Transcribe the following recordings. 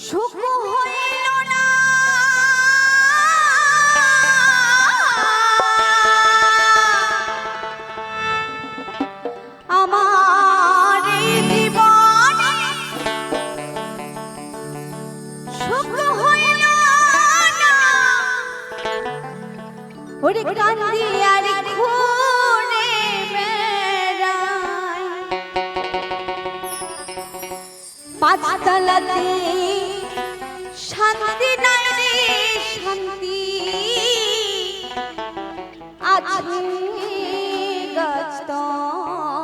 সুখ হইল না আমার এই জীবনে, সুখ হইল না ওরে কান্দি আর ঘুরে বেড়াই পাঁচতলাতে শান্তি নাই রে শান্তি আছে গাছতলায়।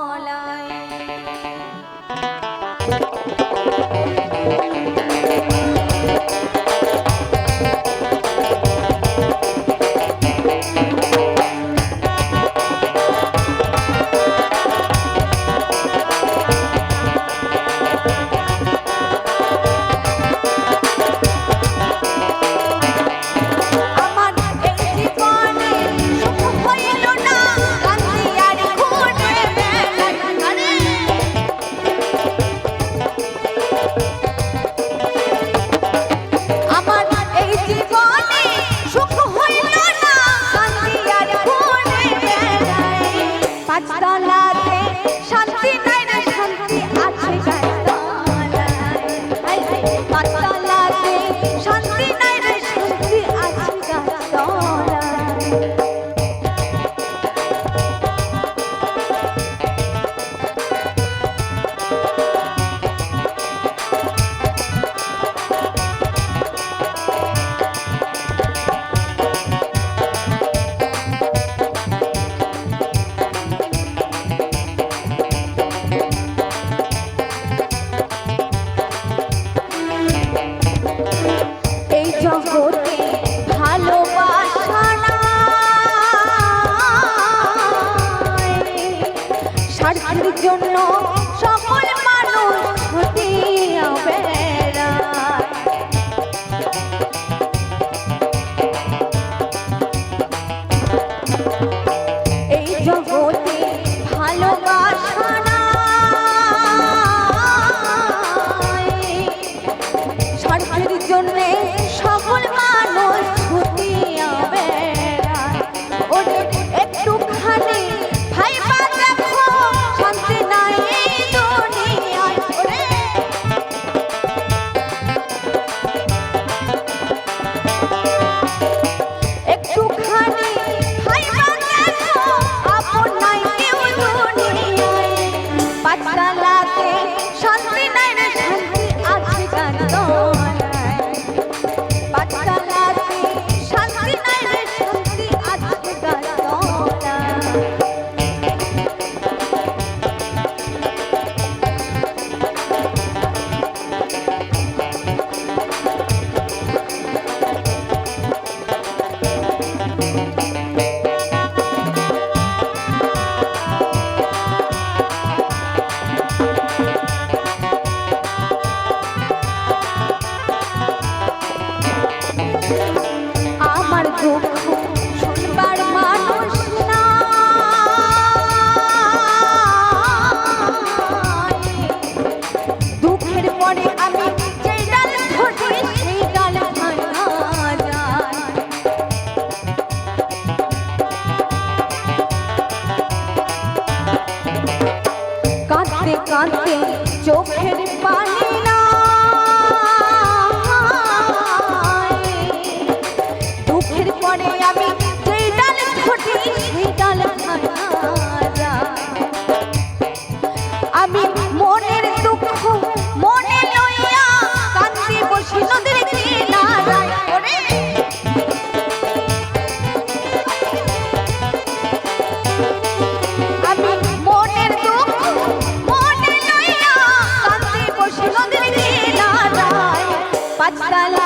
জন্য সকল মানুষ ছুটিয়া বেড়ায়, এই জগতে ভালোবাসা নাই, স্বার্থের জন্য সকল মানুষ ছুটিয়া বেড়ায়। ওরে একটুখানি ভাইবা দেখো শান্তি নাই দুনিয়ায়, ওরে একটুখানি ভাইবা দেখো আপন নাই কেউ দুনিয়ায়। পাঁচতলাতে শান্তি নাই রে শান্তি আছে গাছতলায়, পাঁচতলাতে শান্তি নাই রে শান্তি আছে গাছতলায়। আমার দুঃখ শুনবার মানুষ নাই, দুঃখের পরে আমি যেই ডাল ধরি সেই ডাল ভাঙা যায়। কাঁদতে কাঁদতে চোখের পানি না, দুঃখের পরে আমি যেই ডাল ধরি সেই ডাল ভাঙা যায়। আমি মনের দুঃখ মনে লইয়া কান্দি বসি নদীর কিনারায়, ওরে আমি মনের দুঃখ মনে লইয়া কান্দি বসি নদীর কিনারায়। পাঁচতলা